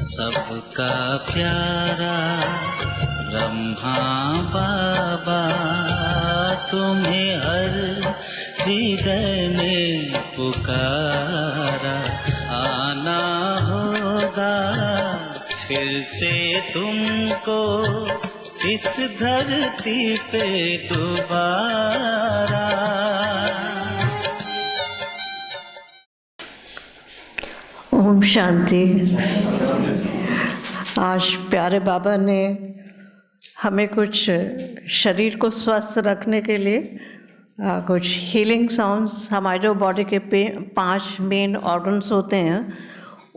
सबका प्यारा ब्रह्मा बाबा, तुम्हें हर हृदय ने पुकारा। आना होगा फिर से तुमको इस धरती पे दोबारा। ओम शांति। आज प्यारे बाबा ने हमें कुछ शरीर को स्वस्थ रखने के लिए कुछ हीलिंग साउंड्स, हमारे जो बॉडी के 5 मेन ऑर्गन्स होते हैं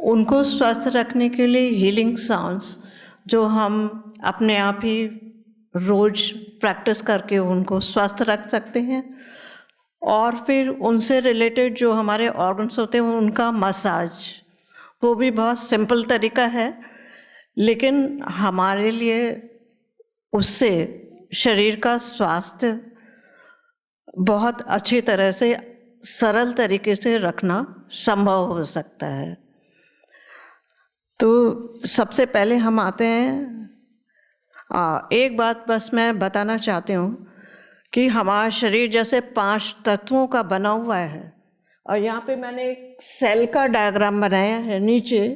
उनको स्वस्थ रखने के लिए हीलिंग साउंड्स जो हम अपने आप ही रोज़ प्रैक्टिस करके उनको स्वस्थ रख सकते हैं। और फिर उनसे रिलेटेड जो हमारे ऑर्गन्स होते हैं उनका मसाज, वो भी बहुत सिंपल तरीका है, लेकिन हमारे लिए उससे शरीर का स्वास्थ्य बहुत अच्छी तरह से सरल तरीके से रखना संभव हो सकता है। तो सबसे पहले हम आते हैं, एक बात बस मैं बताना चाहती हूँ कि हमारा शरीर जैसे 5 तत्वों का बना हुआ है, और यहाँ पे मैंने एक सेल का डायग्राम बनाया है नीचे।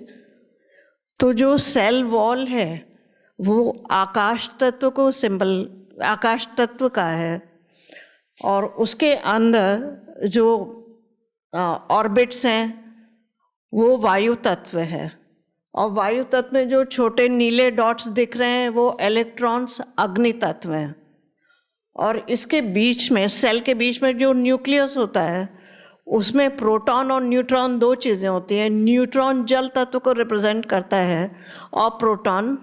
तो जो सेल वॉल है वो आकाश तत्व को सिंबल, आकाश तत्व का है, और उसके अंदर जो ऑर्बिट्स हैं वो वायु तत्व है, और वायु तत्व में जो छोटे नीले डॉट्स दिख रहे हैं वो इलेक्ट्रॉन्स अग्नि तत्व हैं। और इसके बीच में, सेल के बीच में जो न्यूक्लियस होता है उसमें प्रोटॉन और न्यूट्रॉन 2 चीज़ें होती हैं। न्यूट्रॉन जल तत्व को रिप्रेजेंट करता है और प्रोटॉन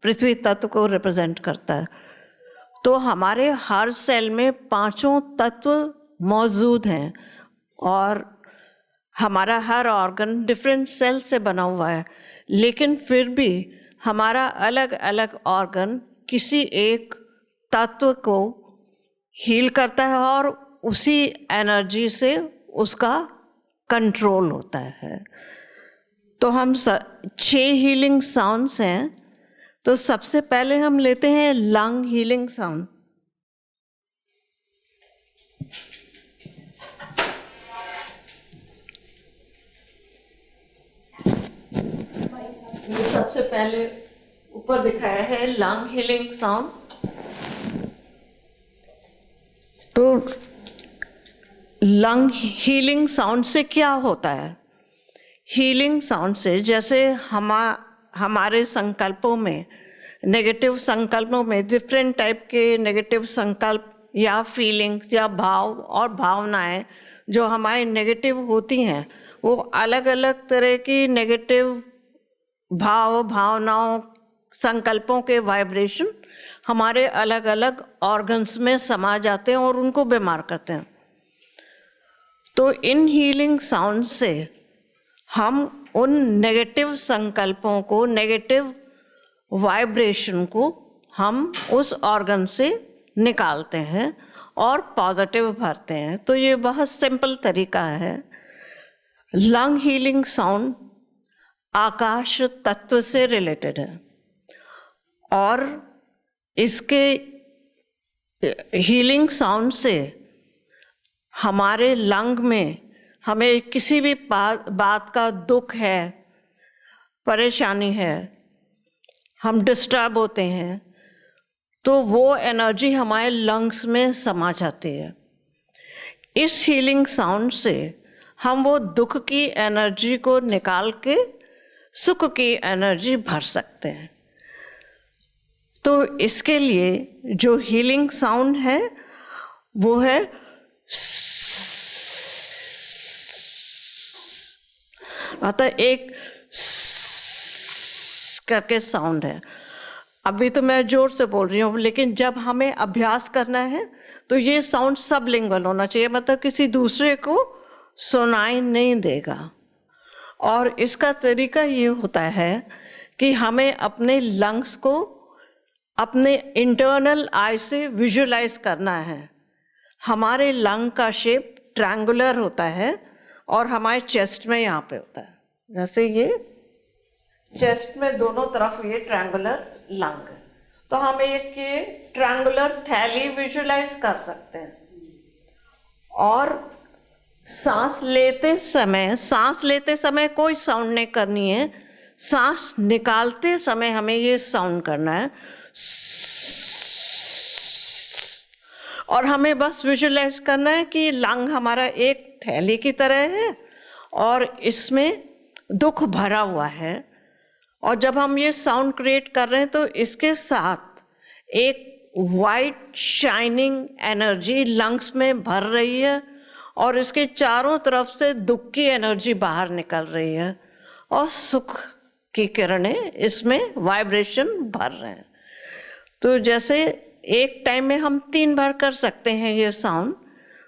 पृथ्वी तत्व को रिप्रेजेंट करता है। तो हमारे हर सेल में 5 तत्व मौजूद हैं, और हमारा हर ऑर्गन डिफरेंट सेल से बना हुआ है, लेकिन फिर भी हमारा अलग अलग ऑर्गन किसी एक तत्व को हील करता है और उसी एनर्जी से उसका कंट्रोल होता है। तो हम 6 हीलिंग साउंड्स हैं। तो सबसे पहले हम लेते हैं लंग हीलिंग साउंड। ये सबसे पहले ऊपर दिखाया है लंग हीलिंग साउंड। तो लंग हीलिंग साउंड से क्या होता है? हीलिंग साउंड से जैसे हमारे संकल्पों में, नेगेटिव संकल्पों में, डिफरेंट टाइप के नेगेटिव संकल्प या फीलिंग्स या भाव और भावनाएं जो हमारे नेगेटिव होती हैं, वो अलग अलग तरह की नेगेटिव भाव, भावनाओं, संकल्पों के वाइब्रेशन हमारे अलग अलग ऑर्गन्स में समा जाते हैं और उनको बीमार करते हैं। तो इन हीलिंग साउंड से हम उन नेगेटिव संकल्पों को, नेगेटिव वाइब्रेशन को हम उस ऑर्गन से निकालते हैं और पॉजिटिव भरते हैं। तो ये बहुत सिंपल तरीका है। लंग हीलिंग साउंड आकाश तत्व से रिलेटेड है, और इसके हीलिंग साउंड से हमारे लंग में हमें किसी भी बात का दुख है, परेशानी है, हम डिस्टर्ब होते हैं, तो वो एनर्जी हमारे लंग्स में समा जाती है। इस हीलिंग साउंड से हम वो दुख की एनर्जी को निकाल के सुख की एनर्जी भर सकते हैं। तो इसके लिए जो हीलिंग साउंड है वो है मतलब एक करके साउंड है। अभी तो मैं जोर से बोल रही हूँ, लेकिन जब हमें अभ्यास करना है तो ये साउंड सबलिंगुअल होना चाहिए, मतलब किसी दूसरे को सुनाई नहीं देगा। और इसका तरीका ये होता है कि हमें अपने लंग्स को अपने इंटरनल आई से विजुलाइज करना है। हमारे लंग का शेप ट्रायंगुलर होता है और हमारे चेस्ट में यहाँ पे होता है, जैसे ये चेस्ट में दोनों तरफ ये ट्रायंगुलर लंग है। तो हम एक ये ट्रायंगुलर थैली विजुलाइज कर सकते हैं। और सांस लेते समय कोई साउंड नहीं करनी है, सांस निकालते समय हमें ये साउंड करना है। और हमें बस विजुलाइज करना है कि लंग हमारा एक थैली की तरह है और इसमें दुख भरा हुआ है। और जब हम ये साउंड क्रिएट कर रहे हैं तो इसके साथ एक वाइट शाइनिंग एनर्जी लंग्स में भर रही है और इसके चारों तरफ से दुख की एनर्जी बाहर निकल रही है और सुख की किरणें इसमें वाइब्रेशन भर रहे हैं। तो जैसे एक टाइम में हम 3 बार कर सकते हैं ये साउंड।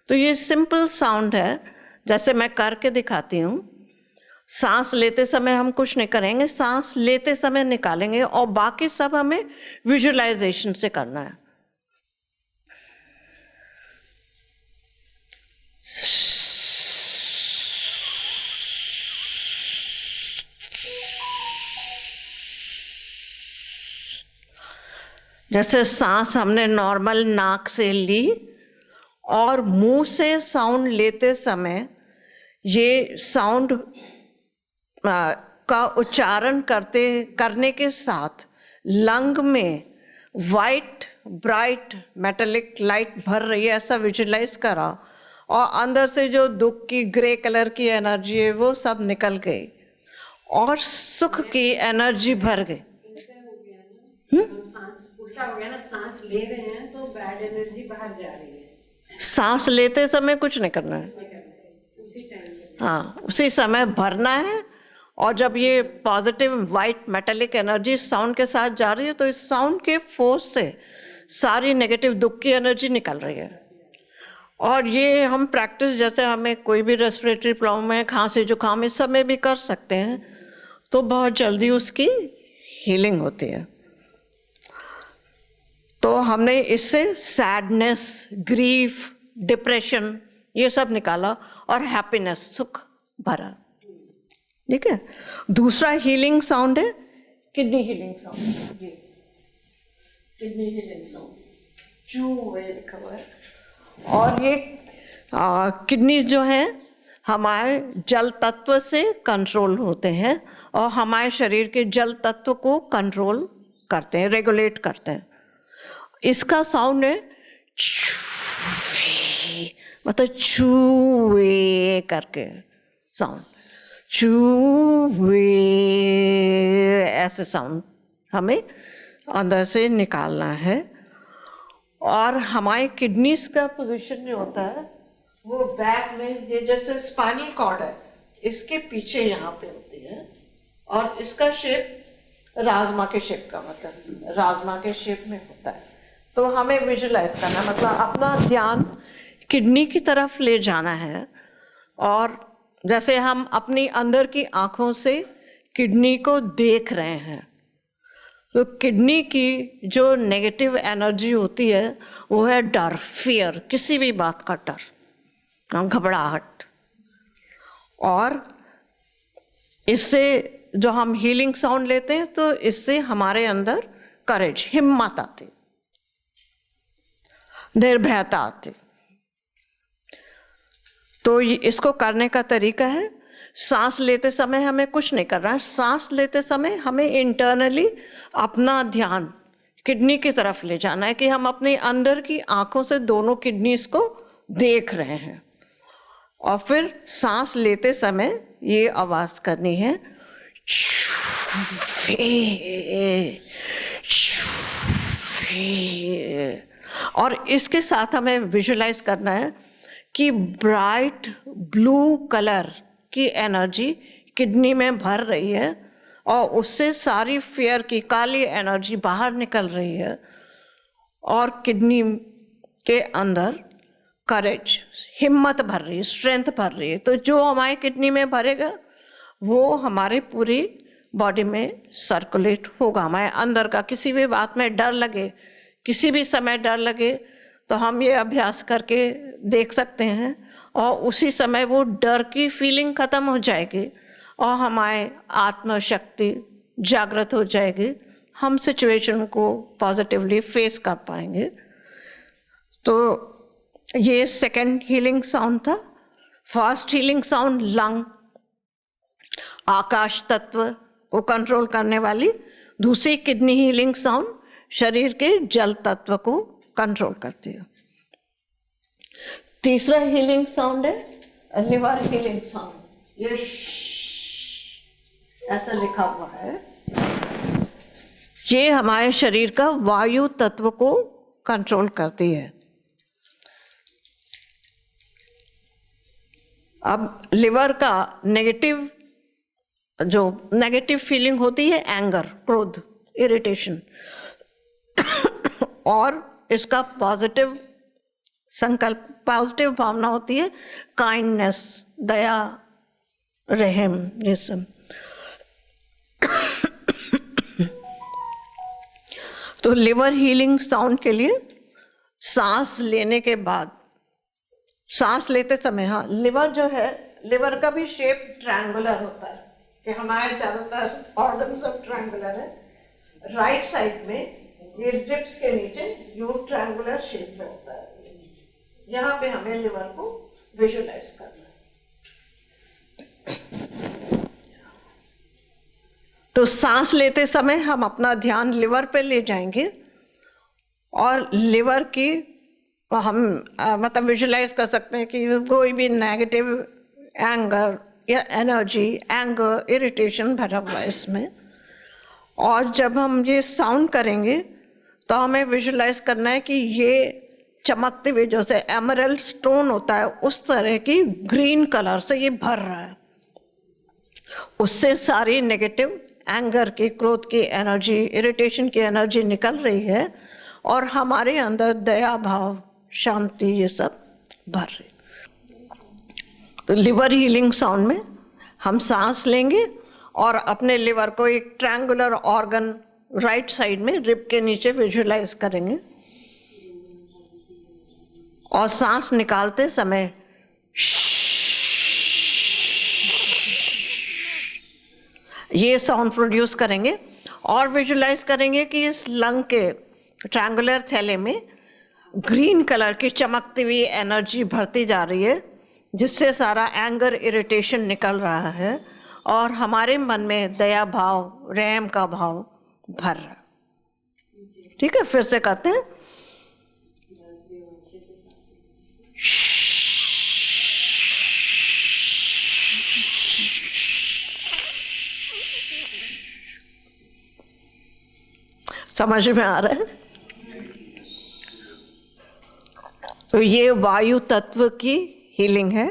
तो ये सिंपल साउंड है, जैसे मैं करके दिखाती हूँ। सांस लेते समय हम कुछ नहीं करेंगे, सांस लेते समय निकालेंगे और बाकी सब हमें विजुअलाइजेशन से करना है। जैसे सांस हमने नॉर्मल नाक से ली और मुंह से साउंड लेते समय ये साउंड का उच्चारण करने के साथ लंग में वाइट ब्राइट मेटालिक लाइट भर रही है, ऐसा विजुलाइज करा। और अंदर से जो दुख की ग्रे कलर की एनर्जी है वो सब निकल गई और सुख की एनर्जी भर गई। उल्टा हो गया ना, सांस ले रहे हैं तो बैड एनर्जी बाहर जा रही है। सांस लेते समय कुछ नहीं करना है, उसी टाइम हाँ उसी समय भरना है। और जब ये positive white metallic energy sound के साथ जा रही है तो इस साउंड के फोर्स से सारी नेगेटिव दुख की एनर्जी निकल रही है। और ये हम प्रैक्टिस, जैसे हमें कोई भी रेस्पिरेटरी प्रॉब्लम है, खांसी जुकाम, इस सब में भी कर सकते हैं तो बहुत जल्दी उसकी हीलिंग होती है। तो हमने इससे सैडनेस, ग्रीफ, डिप्रेशन ये सब निकाला और हैप्पीनेस, सुख भरा। ठीक है। दूसरा हीलिंग साउंड है किडनी हीलिंग साउंड। ये किडनी हीलिंग साउंड चू लिखा हुआ है। और ये किडनी जो है हमारे जल तत्व से कंट्रोल होते हैं और हमारे शरीर के जल तत्व को कंट्रोल करते हैं, रेगुलेट करते हैं। इसका साउंड है मतलब चूवे करके साउंड, चूवे ऐसे साउंड हमें अंदर से निकालना है। और हमारे किडनीज का पोजीशन जो होता है वो बैक में, ये जैसे स्पाइनल कॉर्ड है इसके पीछे यहाँ पे होती है और इसका शेप राजमा के शेप का, मतलब राजमा के शेप में होता है। तो हमें विजुलाइज करना, मतलब अपना ध्यान किडनी की तरफ ले जाना है। और जैसे हम अपनी अंदर की आँखों से किडनी को देख रहे हैं तो किडनी की जो नेगेटिव एनर्जी होती है वो है डर, फियर, किसी भी बात का डर, घबराहट। और इससे जो हम हीलिंग साउंड लेते हैं तो इससे हमारे अंदर करेज, हिम्मत आती, निर्भयता आती। तो इसको करने का तरीका है, सांस लेते समय हमें कुछ नहीं करना है। सांस लेते समय हमें इंटरनली अपना ध्यान किडनी की तरफ ले जाना है कि हम अपने अंदर की आंखों से दोनों किडनीज को देख रहे हैं। और फिर सांस लेते समय ये आवाज करनी है, और इसके साथ हमें विजुलाइज करना है कि ब्राइट ब्लू कलर की एनर्जी किडनी में भर रही है और उससे सारी फियर की काली एनर्जी बाहर निकल रही है और किडनी के अंदर करेज, हिम्मत भर रही है, स्ट्रेंथ भर रही है। तो जो हमारे किडनी में भरेगा वो हमारे पूरी बॉडी में सर्कुलेट होगा। हमारे अंदर का किसी भी बात में डर लगे, किसी भी समय डर लगे तो हम ये अभ्यास करके देख सकते हैं और उसी समय वो डर की फीलिंग खत्म हो जाएगी और हमारे आत्मशक्ति जागृत हो जाएगी, हम सिचुएशन को पॉजिटिवली फेस कर पाएंगे। तो ये सेकंड हीलिंग साउंड था। फर्स्ट हीलिंग साउंड लंग, आकाश तत्व को कंट्रोल करने वाली। दूसरी किडनी हीलिंग साउंड शरीर के जल तत्व को कंट्रोल करती है। तीसरा हीलिंग साउंड है लिवर हीलिंग साउंड। ये ऐसा लिखा हुआ है। ये हमारे शरीर का वायु तत्व को कंट्रोल करती है। अब लिवर का नेगेटिव फीलिंग होती है एंगर, क्रोध, इरिटेशन, और इसका पॉजिटिव संकल्प, पॉजिटिव भावना होती है काइंडनेस, दया, रहम, ये सब। तो लिवर हीलिंग साउंड के लिए सांस लेने के बाद, सांस लेते समय, हाँ, लिवर जो है, लिवर का भी शेप ट्रायंगुलर होता है कि हमारे ज़्यादातर ऑर्गन सब ट्रायंगुलर है। राइट साइड में ये रिब्स के नीचे यू ट्रायंगुलर शेप में होता है। यहाँ पे हमें लिवर को विजुअलाइज करना है। तो सांस लेते समय हम अपना ध्यान लिवर पे ले जाएंगे और लिवर की हम मतलब विजुलाइज कर सकते हैं कि कोई भी नेगेटिव एंगर या एनर्जी, एंगर, इरिटेशन भरा हुआ है इसमें। और जब हम ये साउंड करेंगे तो हमें विजुलाइज करना है कि ये चमकते हुए, जैसे एमरल्ड स्टोन होता है उस तरह की ग्रीन कलर से ये भर रहा है। उससे सारी नेगेटिव एंगर की, क्रोध की एनर्जी, इरिटेशन की एनर्जी निकल रही है और हमारे अंदर दया भाव, शांति, ये सब भर रही। तो लिवर हीलिंग साउंड में हम सांस लेंगे और अपने लिवर को एक ट्रायंगुलर ऑर्गन राइट साइड में रिब के नीचे विजुलाइज करेंगे और सांस निकालते समय ये साउंड प्रोड्यूस करेंगे और विजुलाइज करेंगे कि इस लंग के ट्रायंगुलर थैले में ग्रीन कलर की चमकती हुई एनर्जी भरती जा रही है, जिससे सारा एंगर, इरिटेशन निकल रहा है और हमारे मन में दया भाव, रहम का भाव भर रहा है। ठीक है, फिर से कहते हैं। समझ में आ रहा है? तो ये वायु तत्व की हीलिंग है।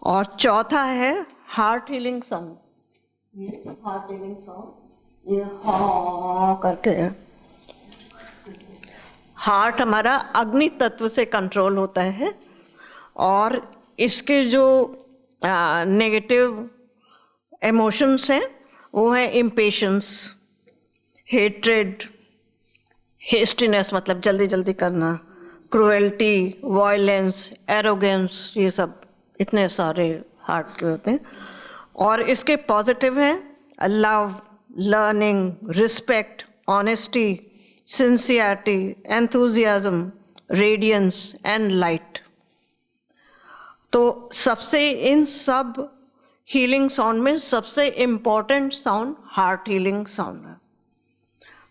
और चौथा है हार्ट हीलिंग साउंड। ये हार्ट हीलिंग साउंड, ये हा करके है। हार्ट हमारा अग्नि तत्व से कंट्रोल होता है और इसके जो नेगेटिव इमोशंस हैं वो है इम्पेशंस, हेट्रेड, हेस्टीनेस मतलब जल्दी जल्दी करना, क्रुएल्टी, वायलेंस, एरोगेंस, ये सब इतने सारे हार्ट के होते हैं। और इसके पॉजिटिव हैं love, learning, respect, honesty, sincerity, enthusiasm, radiance and light. तो सबसे इन सब हीलिंग साउंड में सबसे important sound heart healing sound है,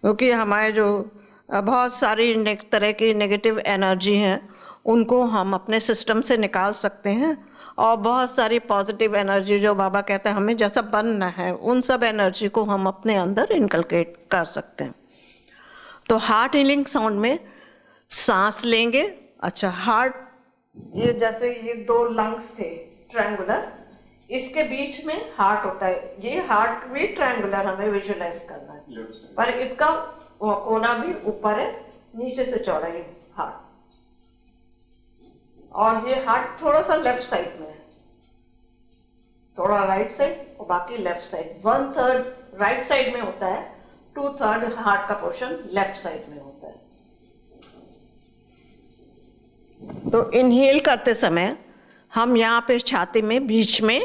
क्योंकि हमारे जो बहुत सारी तरह की नेगेटिव एनर्जी हैं उनको हम अपने सिस्टम से निकाल सकते हैं और बहुत सारी पॉजिटिव एनर्जी जो बाबा कहते हैं हमें जैसा बनना है, उन सब एनर्जी को हम अपने अंदर इनकलकेट कर सकते हैं। तो हार्ट हीलिंग साउंड में सांस लेंगे। अच्छा, हार्ट, ये जैसे ये दो लंग्स थे ट्रायंगुलर, इसके बीच में हार्ट होता है। ये हार्ट भी ट्रायंगुलर हमें विजुलाइज करना है, पर इसका वो कोना भी ऊपर है, नीचे से चौड़ा है हार्ट। और ये हार्ट थोड़ा सा लेफ्ट साइड में है, थोड़ा राइट साइड और बाकी लेफ्ट साइड। 1/3 राइट साइड में होता है, 2/3 हार्ट का पोर्शन लेफ्ट साइड में होता है। तो इनहेल करते समय हम यहाँ पे छाती में बीच में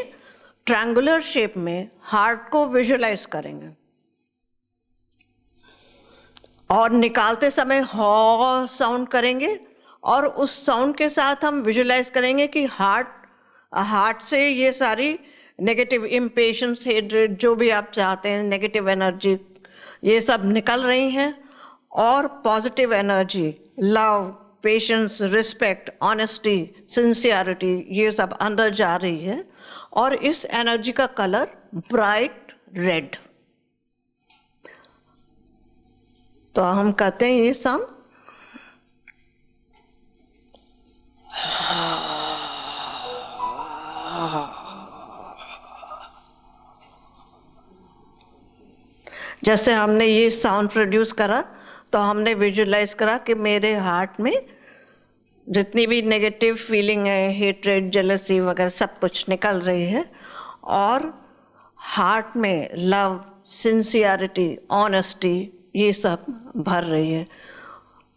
ट्रायंगुलर शेप में हार्ट को विजुलाइज करेंगे और निकालते समय हॉ साउंड करेंगे, और उस साउंड के साथ हम विजुलाइज करेंगे कि हार्ट से ये सारी नेगेटिव इम्पेशंस, हेट्रेड, जो भी आप चाहते हैं, नेगेटिव एनर्जी, ये सब निकल रही हैं और positive energy, love, patience, respect, honesty, sincerity, ये सब अंदर जा रही है। और इस एनर्जी का कलर ब्राइट रेड। तो हम कहते हैं ये साउंड जैसे हमने ये साउंड प्रोड्यूस करा तो हमने विजुलाइज करा कि मेरे हार्ट में जितनी भी नेगेटिव फीलिंग है, हेट्रेड, जेलसी वगैरह सब कुछ निकल रही है, और हार्ट में लव, सिंसियरिटी, ऑनेस्टी, ये सब भर रही है।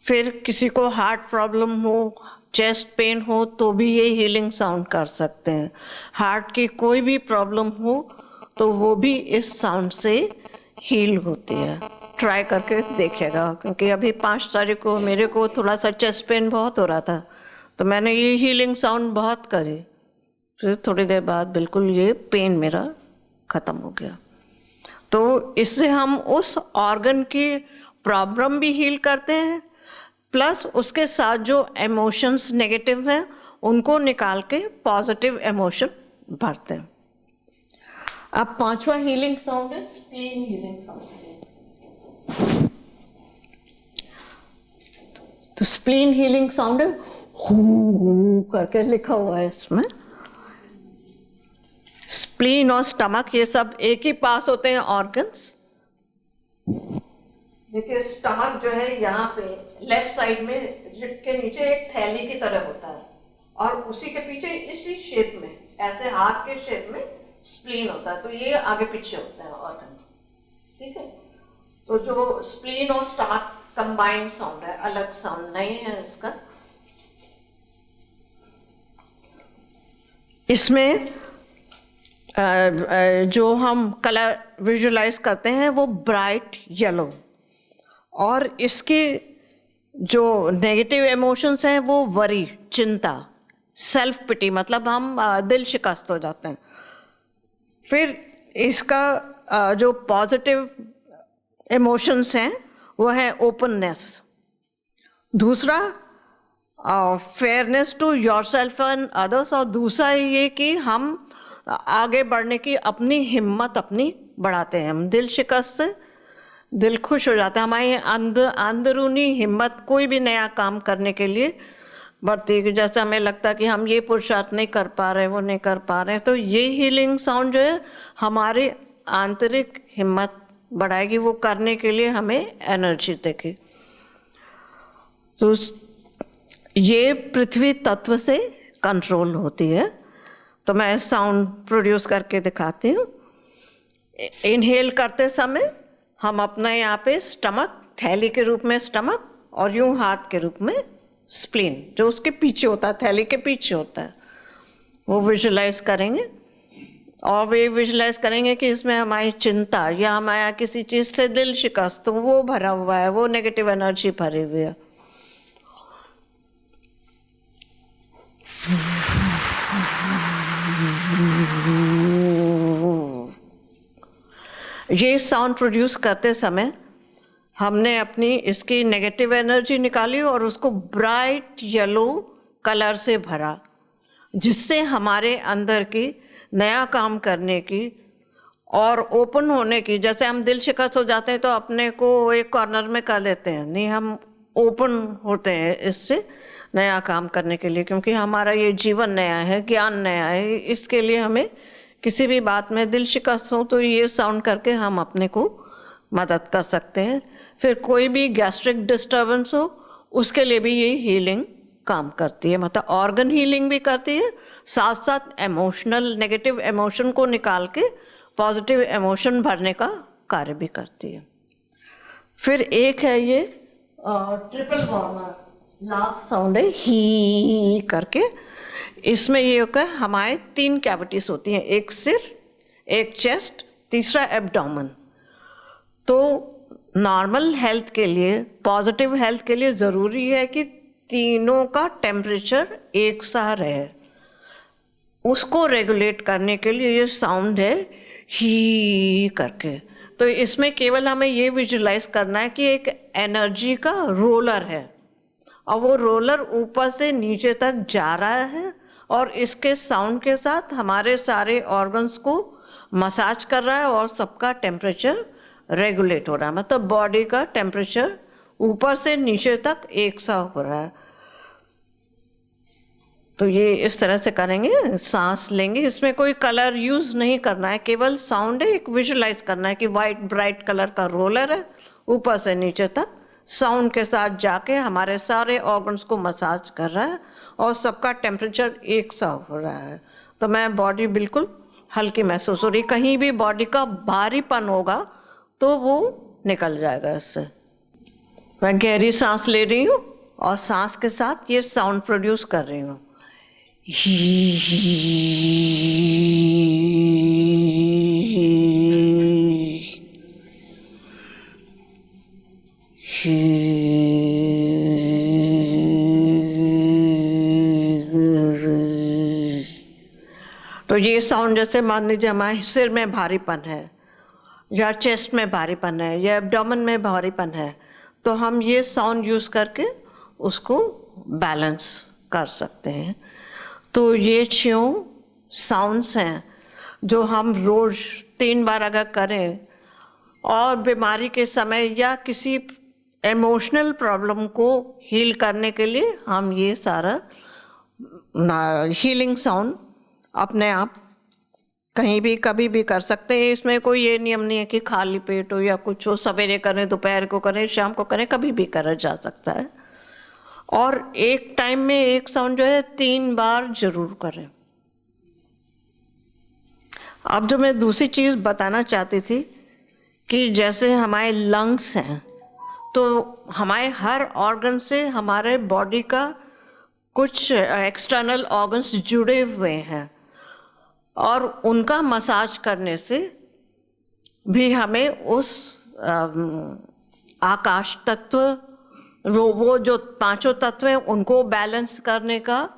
फिर किसी को हार्ट प्रॉब्लम हो, चेस्ट पेन हो, तो भी ये हीलिंग साउंड कर सकते हैं। हार्ट की कोई भी प्रॉब्लम हो तो वो भी इस साउंड से हील होती है। ट्राई करके देखिएगा, क्योंकि अभी 5 तारीख को मेरे को थोड़ा सा चेस्ट पेन बहुत हो रहा था, तो मैंने ये हीलिंग साउंड बहुत करी, फिर थोड़ी देर बाद बिल्कुल ये पेन मेरा ख़त्म हो गया। तो इससे हम उस ऑर्गन की प्रॉब्लम भी हील करते हैं, प्लस उसके साथ जो इमोशंस नेगेटिव हैं उनको निकाल के पॉजिटिव इमोशन भरते हैं। अब 5वां हीलिंग साउंड है स्प्लीन हीलिंग साउंड। तो स्प्लीन हीलिंग साउंड है हू करके लिखा हुआ है इसमें। स्प्लीन और स्टमक ये सब एक ही पास होते हैं ऑर्गन्स। देखिए स्टमक जो है यहाँ पे लेफ्ट साइड में रिब के नीचे एक थैली की तरह होता है, और उसी के पीछे इसी शेप में, ऐसे हाथ के शेप में स्प्लीन होता है। तो ये आगे पीछे होता है ऑर्गन, ठीक है। तो जो स्प्लीन और स्टमक कंबाइंड साउंड है, अलग साउंड नहीं है इसका। इसमें जो हम कलर विजुलाइज करते हैं वो ब्राइट येलो, और इसके जो नेगेटिव इमोशंस हैं वो वरी, चिंता, सेल्फ पिटी, मतलब हम दिल शिकस्त हो जाते हैं। फिर इसका जो पॉजिटिव इमोशंस हैं वो है ओपननेस। दूसरा fairness to yourself and others, और दूसरा ये कि हम आगे बढ़ने की अपनी हिम्मत अपनी बढ़ाते हैं। हम दिल शिकस्त से दिल खुश हो जाता है, हमारी अंदरूनी हिम्मत कोई भी नया काम करने के लिए बढ़ती है। जैसे हमें लगता है कि हम ये पुरुषार्थ नहीं कर पा रहे, वो नहीं कर पा रहे, तो ये हीलिंग साउंड जो है हमारी आंतरिक हिम्मत बढ़ाएगी, वो करने के लिए हमें एनर्जी देगी। तो ये पृथ्वी तत्व से कंट्रोल होती है। तो मैं साउंड प्रोड्यूस करके दिखाती हूँ। इनहेल करते समय हम अपना यहाँ पे स्टमक, थैली के रूप में स्टमक, और यूं हाथ के रूप में स्प्लीन, जो उसके पीछे होता है, थैली के पीछे होता है, वो विजुलाइज करेंगे। और वे विजुलाइज करेंगे कि इसमें हमारी चिंता या हमारा किसी चीज़ से दिल शिकस्त, तो वो भरा हुआ है, वो नेगेटिव एनर्जी भरी हुई है। ये साउंड प्रोड्यूस करते समय हमने अपनी इसकी नेगेटिव एनर्जी निकाली और उसको ब्राइट येलो कलर से भरा, जिससे हमारे अंदर की नया काम करने की और ओपन होने की, जैसे हम दिल शिकस्त हो जाते हैं तो अपने को एक कॉर्नर में कर लेते हैं, नहीं, हम ओपन होते हैं इससे नया काम करने के लिए, क्योंकि हमारा ये जीवन नया है, ज्ञान नया है। इसके लिए हमें किसी भी बात में दिल शिकस्त हो तो ये साउंड करके हम अपने को मदद कर सकते हैं। फिर कोई भी गैस्ट्रिक डिस्टर्बेंस हो उसके लिए भी ये हीलिंग काम करती है, मतलब ऑर्गन हीलिंग भी करती है, साथ साथ इमोशनल नेगेटिव इमोशन को निकाल के पॉजिटिव इमोशन भरने का कार्य भी करती है। फिर एक है ये ट्रिपल वार्मर, लास्ट साउंड है ही करके। इसमें ये होकर हमारे 3 कैविटीज होती हैं, एक सिर, एक चेस्ट, तीसरा एब्डोमेन। तो नॉर्मल हेल्थ के लिए, पॉजिटिव हेल्थ के लिए ज़रूरी है कि तीनों का टेम्परेचर एक सा रहे। उसको रेगुलेट करने के लिए ये साउंड है ही करके। तो इसमें केवल हमें ये विजुलाइज करना है कि एक एनर्जी का रोलर है और वो रोलर ऊपर से नीचे तक जा रहा है और इसके साउंड के साथ हमारे सारे ऑर्गन्स को मसाज कर रहा है और सबका टेम्परेचर रेगुलेट हो रहा है। मतलब बॉडी का टेम्परेचर ऊपर से नीचे तक एक सा हो रहा है। तो ये इस तरह से करेंगे, सांस लेंगे। इसमें कोई कलर यूज़ नहीं करना है, केवल साउंड है, एक विजुलाइज करना है कि वाइट ब्राइट कलर का रोलर है, ऊपर से नीचे तक साउंड के साथ जाके हमारे सारे ऑर्गन्स को मसाज कर रहा है और सबका टेम्परेचर एक सा हो रहा है। तो मैं बॉडी बिल्कुल हल्की महसूस हो रही। कहीं भी बॉडी का भारीपन होगा तो वो निकल जाएगा इससे। मैं गहरी सांस ले रही हूँ और सांस के साथ ये साउंड प्रोड्यूस कर रही हूँ। तो ये साउंड जैसे मान लीजिए हमारे सिर में भारीपन है या चेस्ट में भारीपन है या एब्डोमेन में भारीपन है, तो हम ये साउंड यूज़ करके उसको बैलेंस कर सकते हैं। तो ये 6 साउंड्स हैं जो हम रोज़ 3 बार अगर करें और बीमारी के समय या किसी इमोशनल प्रॉब्लम को हील करने के लिए हम ये सारा हीलिंग साउंड अपने आप कहीं भी कभी भी कर सकते हैं। इसमें कोई ये नियम नहीं है कि खाली पेट हो या कुछ हो, सवेरे करें, दोपहर को करें, शाम को करें, कभी भी करा जा सकता है। और एक टाइम में एक साउंड जो है 3 बार जरूर करें। अब जो मैं दूसरी चीज़ बताना चाहती थी कि जैसे हमारे लंग्स हैं, तो हमारे हर ऑर्गन से हमारे बॉडी का कुछ एक्सटर्नल ऑर्गन्स जुड़े हुए हैं और उनका मसाज करने से भी हमें उस आकाश तत्व, वो जो 5 तत्व हैं, उनको बैलेंस करने का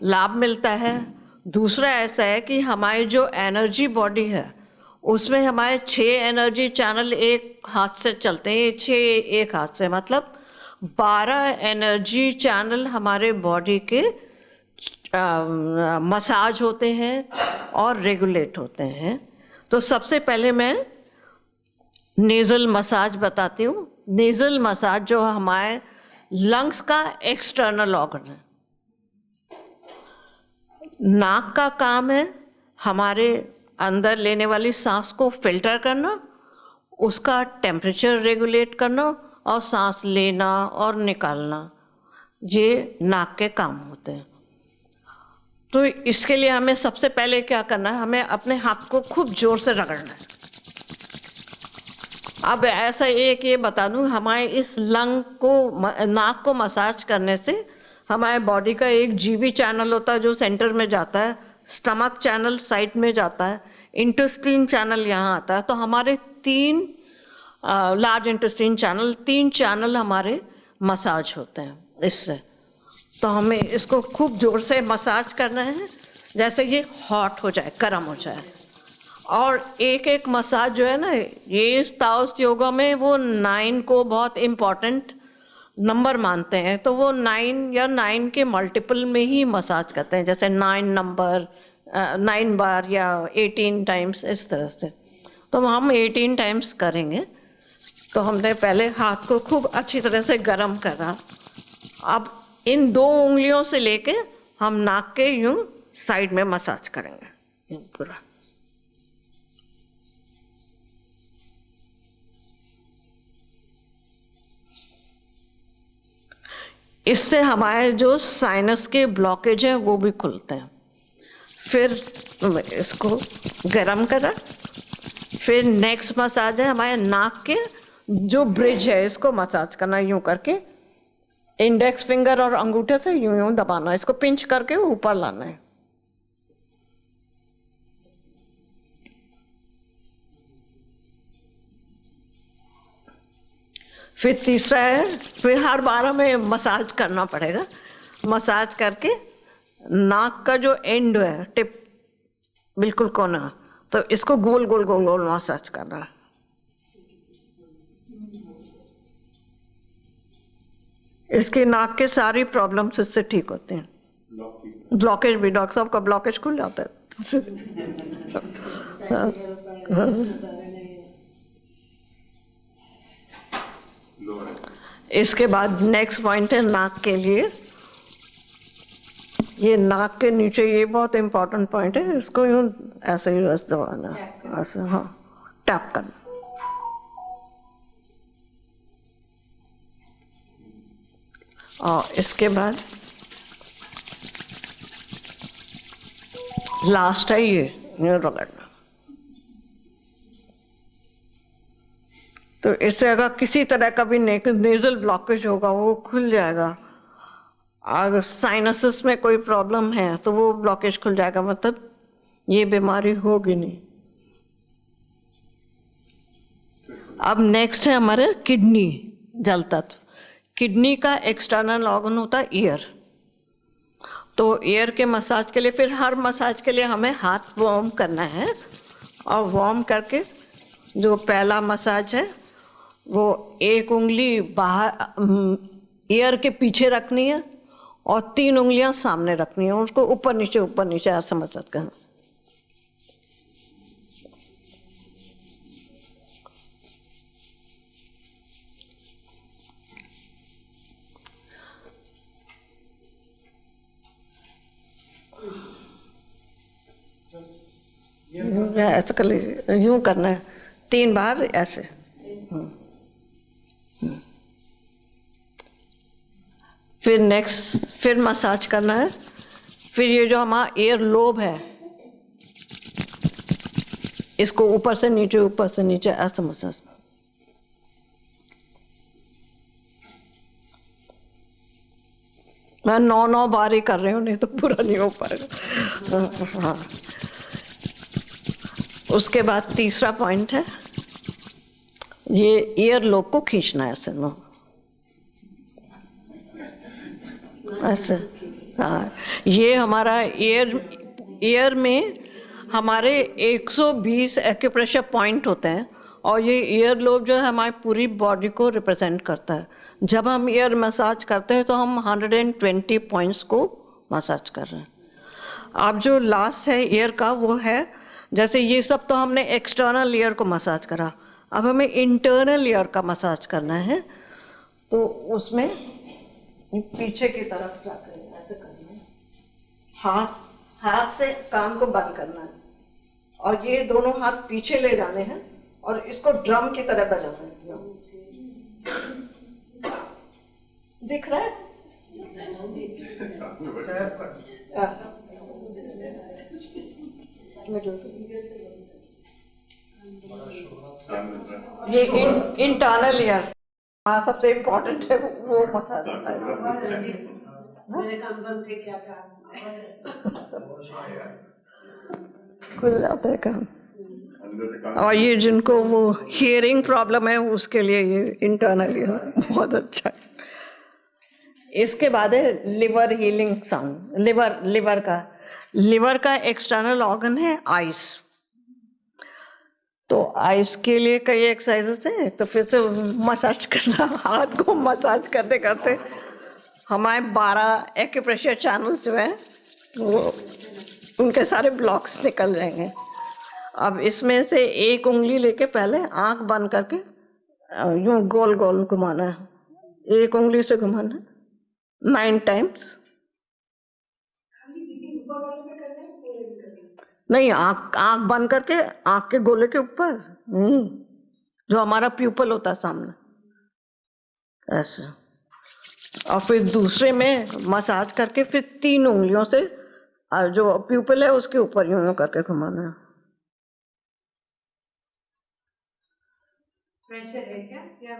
लाभ मिलता है। दूसरा ऐसा है कि हमारी जो एनर्जी बॉडी है उसमें हमारे 6 एनर्जी चैनल एक हाथ से चलते हैं। 6 एक हाथ से मतलब 12 एनर्जी चैनल हमारे बॉडी के मसाज होते हैं और रेगुलेट होते हैं। तो सबसे पहले मैं नेज़ल मसाज बताती हूँ। नेज़ल मसाज जो हमारे लंग्स का एक्सटर्नल ऑर्गन है। नाक का काम है हमारे अंदर लेने वाली सांस को फिल्टर करना, उसका टेम्परेचर रेगुलेट करना और सांस लेना और निकालना, ये नाक के काम होते हैं। तो इसके लिए हमें सबसे पहले क्या करना है, हमें अपने हाथ को खूब जोर से रगड़ना है। अब ऐसा एक ये बता दूं, हमारे इस लंग को, नाक को मसाज करने से हमारे बॉडी का एक जीवी चैनल होता है जो सेंटर में जाता है, स्टमक चैनल साइड में जाता है, इंटेस्टाइन चैनल यहाँ आता है। तो हमारे 3 लार्ज इंटेस्टाइन चैनल, 3 चैनल हमारे मसाज होते हैं इससे। तो हमें इसको खूब जोर से मसाज करना है जैसे ये हॉट हो जाए, गर्म हो जाए। और एक एक मसाज जो है ना, ये ताओइस्ट योगा में वो 9 को बहुत इम्पॉर्टेंट नंबर मानते हैं। तो वो 9 या 9 के मल्टीपल में ही मसाज करते हैं, जैसे 9 बार या 18 टाइम्स, इस तरह से। तो हम 18 टाइम्स करेंगे। तो हमने पहले हाथ को खूब अच्छी तरह से गर्म करा। अब इन 2 उंगलियों से लेके हम नाक के यूं साइड में मसाज करेंगे पूरा। इससे हमारे जो साइनस के ब्लॉकेज हैं वो भी खुलते हैं। फिर इसको गरम करा। फिर नेक्स्ट मसाज है हमारे नाक के जो ब्रिज है, इसको मसाज करना यूं करके, इंडेक्स फिंगर और अंगूठे से यूं यूं दबाना, इसको पिंच करके ऊपर लाना है। फिर तीसरा है, फिर हर बार हमें मसाज करना पड़ेगा। मसाज करके नाक का जो एंड है, टिप, बिल्कुल कोना, तो इसको गोल गोल गोल गोल मसाज करना है। इसके नाक के सारी प्रॉब्लम्स इससे ठीक होते हैं। ब्लॉकेज भी, डॉक्टर साहब का ब्लॉकेज खुल जाता है। इसके बाद नेक्स्ट पॉइंट है नाक के लिए। ये नाक के नीचे, ये बहुत इम्पोर्टेंट पॉइंट है, इसको यूं ऐसे ही रस दबाना, ऐसे, हाँ, टैप करना। और इसके बाद लास्ट है ये रगड़ना। तो इससे अगर किसी तरह का भी नेजल ब्लॉकेज होगा वो खुल जाएगा। अगर साइनसिस में कोई प्रॉब्लम है तो वो ब्लॉकेज खुल जाएगा, मतलब ये बीमारी होगी नहीं। अब नेक्स्ट है हमारे किडनी, जल तत्व। किडनी का एक्सटर्नल ऑर्गन होता है ईयर। तो ईयर के मसाज के लिए, फिर हर मसाज के लिए हमें हाथ वार्म करना है। और वार्म करके जो पहला मसाज है वो एक उंगली बाहर ईयर के पीछे रखनी है और 3 उंगलियां सामने रखनी है, उसको ऊपर नीचे ऐसा मसाज करना। ऐसा कर लीजिए, यूं करना है 3 बार ऐसे। फिर नेक्स्ट, फिर मसाज करना है। फिर ये जो हमारा एयर लोब है, इसको ऊपर से नीचे ऐसा मसाज। मैं 9 बार ही कर रही हूँ, नहीं तो पूरा नहीं हो पाएगा। हाँ। उसके बाद तीसरा पॉइंट है, ये ईयर लोब को खींचना है ऐसे, नो, ऐसे। हाँ, ये हमारा ईयर में हमारे 120 एक्यूप्रेशर पॉइंट होते हैं और ये ईयर लोब जो है हमारी पूरी बॉडी को रिप्रेजेंट करता है। जब हम ईयर मसाज करते हैं तो हम 120 पॉइंट्स को मसाज कर रहे हैं। अब जो लास्ट है ईयर का, वो है, जैसे ये सब तो हमने एक्सटर्नल ईयर को मसाज करा, अब हमें इंटरनल ईयर का मसाज करना है। तो उसमें पीछे की तरफ जाकर ऐसे करना है, हाथ से कान को बंद करना है और ये दोनों हाथ पीछे ले जाने हैं और इसको ड्रम की तरह बजाना है। दिख रहा है? ऐसा ये इंटरनल ईयर सबसे इम्पोर्टेंट है, वो मसाज होता है। मेरे कान बंद थे क्या? खुल जाता है कान। और ये जिनको वो हियरिंग प्रॉब्लम है उसके लिए ये इंटरनल ईयर बहुत अच्छा है। इसके बाद है लिवर हीलिंग साउंड। लिवर का एक्सटर्नल ऑर्गन है आइस। तो आइस के लिए कई एक्सरसाइजेस हैं। तो फिर से मसाज करना, हाथ को मसाज करते करते हमारे 12 एक्यूप्रेशर चैनल्स जो हैं वो उनके सारे ब्लॉक्स निकल जाएंगे। अब इसमें से एक उंगली लेके पहले आंख बंद करके यूं गोल गोल घुमाना है, एक उंगली से घुमाना है 9 टाइम्स। नहीं, आंख बंद करके आंख के गोले के ऊपर, जो हमारा प्यूपल होता है सामने, ऐसा। और फिर दूसरे में मसाज करके फिर 3 उंगलियों से जो प्यूपल है उसके ऊपर यूं करके घुमाना है। प्रेशर है क्या या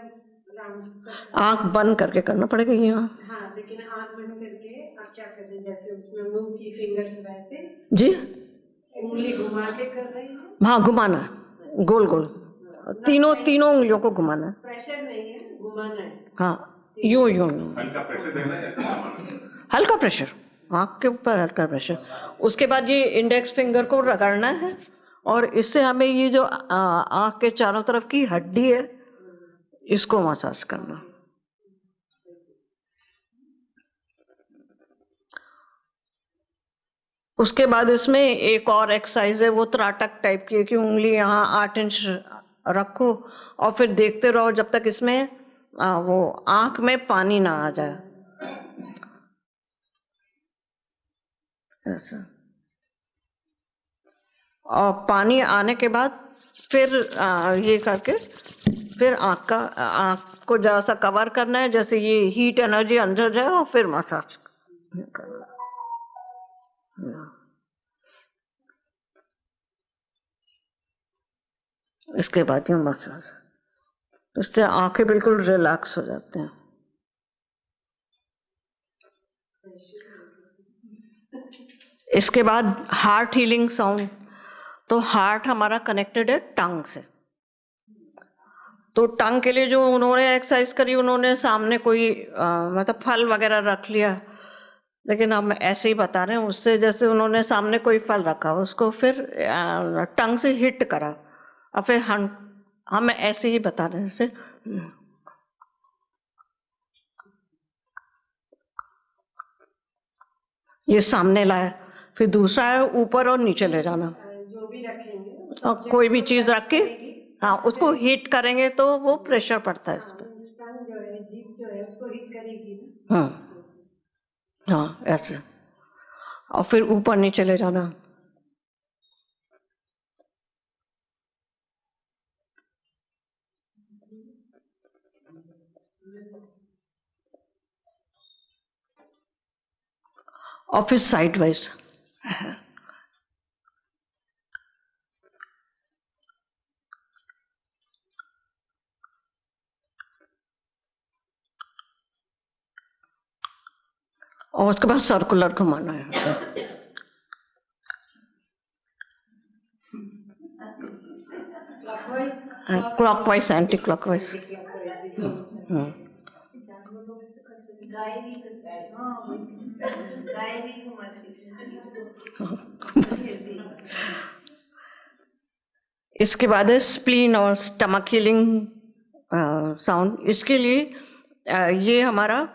आंख बंद करके करना पड़ेगा यहाँ। हाँ, लेकिन आंख बंद करके आप क्या करते हैं, जैसे उसमें मुंह की फिंगर्स वैसे जी, उंगली घुमा के कर रही है। हाँ, घुमाना गोल गोल, तीनों उंगलियों को घुमाना। प्रेशर नहीं है, घुमाना है। हाँ, यूं यूं हल्का प्रेशर देना है या कमाना? हल्का प्रेशर, आँख के ऊपर हल्का प्रेशर। उसके बाद ये इंडेक्स फिंगर को रगड़ना है और इससे हमें ये जो आँख के चारों तरफ की हड्डी है इसको मसाज करना। उसके बाद इसमें एक और एक्सरसाइज है, वो त्राटक टाइप की है कि उंगली यहाँ 8 इंच रखो और फिर देखते रहो जब तक इसमें वो आँख में पानी ना आ जाए, ऐसा। और पानी आने के बाद फिर ये करके फिर आँख को जरा सा कवर करना है, जैसे ये हीट एनर्जी अंदर जाए और फिर मसाज करना। इसके बाद ये मसाज, उससे आंखें बिल्कुल रिलैक्स हो जाते हैं। इसके बाद हार्ट हीलिंग साउंड। तो हार्ट हमारा कनेक्टेड है टंग से, तो टंग के लिए जो उन्होंने एक्सरसाइज करी, उन्होंने सामने कोई मतलब फल वगैरह रख लिया, लेकिन हम ऐसे ही बता रहे हैं। उससे जैसे उन्होंने सामने कोई फल रखा, उसको फिर टंग से हिट करा और फिर हम ऐसे ही बता रहे हैं जैसे ये सामने लाया। फिर दूसरा है ऊपर और नीचे ले जाना, जो भी रखेंगे और कोई भी चीज रख के हाँ उसको हिट करेंगे तो वो प्रेशर पड़ता है इस पर। टंग जो है, जीभ जो है उसको हिट करेगी ना। हाँ ऐसे, और फिर ऊपर नीचे ले जाना। और फिर साइड वाइज। और उसके बाद सर्कुलर घुमाना है, क्लॉकवाइज एंटी क्लॉकवाइज। इसके बाद है स्प्लीन और स्टमक हीलिंग साउंड। इसके लिए ये हमारा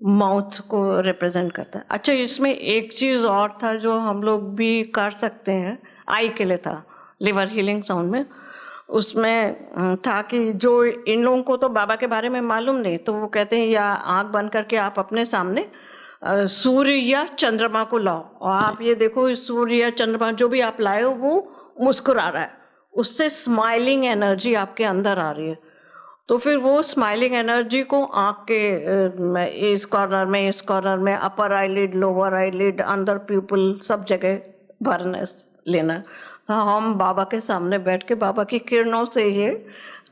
माउथ को रिप्रेजेंट करता है। अच्छा, इसमें एक चीज़ और था जो हम लोग भी कर सकते हैं, आई के लिए था लिवर हीलिंग साउंड में। उसमें था कि जो इन लोगों को तो बाबा के बारे में मालूम नहीं, तो वो कहते हैं या आंख बंद करके आप अपने सामने सूर्य या चंद्रमा को लाओ और आप ये देखो सूर्य या चंद्रमा जो भी आप लाए हो वो मुस्कुरा रहा है, उससे स्माइलिंग एनर्जी आपके अंदर आ रही है। तो फिर वो स्माइलिंग एनर्जी को आँख के इस कॉर्नर में upper eyelid, lower eyelid, under प्यूपिल, सब जगह भरने लेना। हम बाबा के सामने बैठ के बाबा की किरणों से ये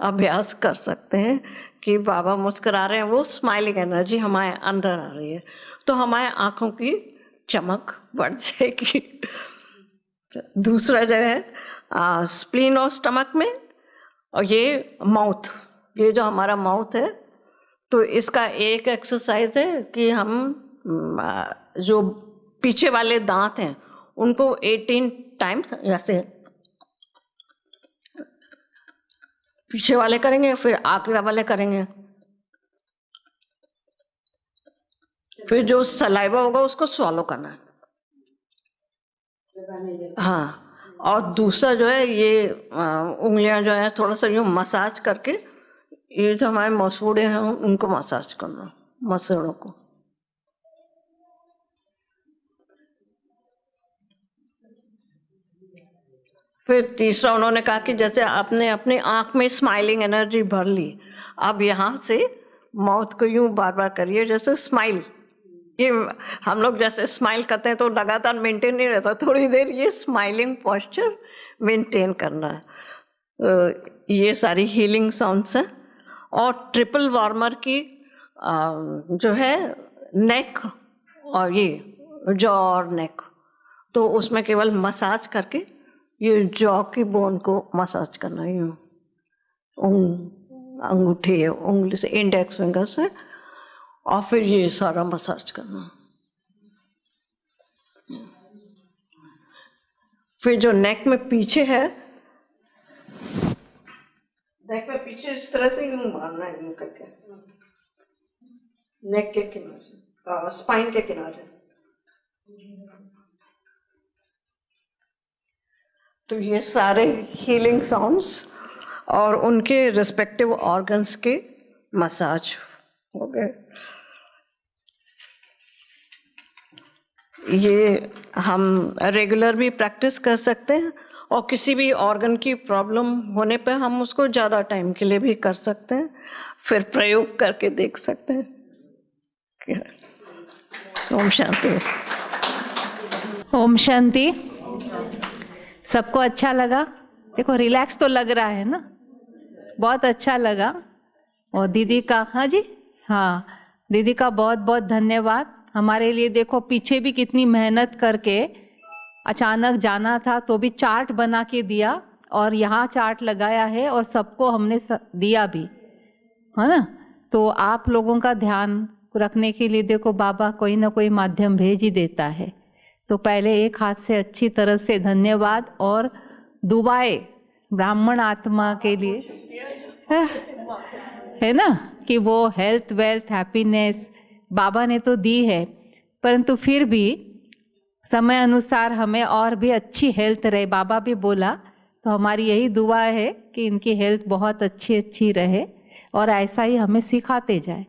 अभ्यास कर सकते हैं कि बाबा मुस्कुरा रहे हैं, वो स्माइलिंग एनर्जी हमारे अंदर आ रही है, तो हमारे आँखों की चमक बढ़ जाएगी। दूसरा जो है स्प्लीन और स्टमक में, और ये माउथ, ये जो हमारा माउथ है, तो इसका एक एक्सरसाइज है कि हम जो पीछे वाले दांत हैं उनको 18 टाइम्स ऐसे पीछे वाले करेंगे, फिर आगे वाले करेंगे, फिर जो सलाइवा होगा उसको स्वॉलो करना है। हाँ, और दूसरा जो है ये उंगलियां जो है थोड़ा सा यूँ मसाज करके, ये जो हमारे मसूड़े हैं उनको मसाज करना, मसूड़ों को। फिर तीसरा उन्होंने कहा कि जैसे आपने अपनी आँख में स्माइलिंग एनर्जी भर ली, अब यहाँ से माउथ को यूँ बार बार करिए जैसे स्माइल। ये हम लोग जैसे स्माइल करते हैं तो लगातार मेंटेन नहीं रहता, थोड़ी देर ये स्माइलिंग पोस्चर मेंटेन करना है। ये सारी हीलिंग साउंड्स हैं। और ट्रिपल वार्मर की जो है नेक और ये जॉ और नेक, तो उसमें केवल मसाज करके ये जॉ की बोन को मसाज करना, यूँ अंगूठी उंगली से, इंडेक्स फिंगर से, और फिर ये सारा मसाज करना। फिर जो नेक में पीछे है, नेक में पीछे इस तरह से यूं मारना है, यूं करके नेक के किनारे, स्पाइन के किनारे। तो ये सारे हीलिंग साउंड्स और उनके रिस्पेक्टिव ऑर्गन्स के मसाज हो गए। ये हम रेगुलर भी प्रैक्टिस कर सकते हैं, और किसी भी ऑर्गन की प्रॉब्लम होने पे हम उसको ज़्यादा टाइम के लिए भी कर सकते हैं, फिर प्रयोग करके देख सकते हैं। ओम शांति। ओम शांति। सबको अच्छा लगा? देखो रिलैक्स तो लग रहा है ना, बहुत अच्छा लगा। और दीदी का, हाँ जी, हाँ, दीदी का बहुत बहुत धन्यवाद। हमारे लिए देखो पीछे भी कितनी मेहनत करके, अचानक जाना था तो भी चार्ट बना के दिया, और यहाँ चार्ट लगाया है और सबको हमने दिया भी, है ना। तो आप लोगों का ध्यान रखने के लिए देखो बाबा कोई ना कोई माध्यम भेज ही देता है। तो पहले एक हाथ से अच्छी तरह से धन्यवाद, और दुआएं ब्राह्मण आत्मा के लिए है ना, कि वो हेल्थ, वेल्थ, हैप्पीनेस बाबा ने तो दी है, परंतु फिर भी समय अनुसार हमें और भी अच्छी हेल्थ रहे। बाबा भी बोला, तो हमारी यही दुआ है कि इनकी हेल्थ बहुत अच्छी अच्छी रहे, और ऐसा ही हमें सिखाते जाए।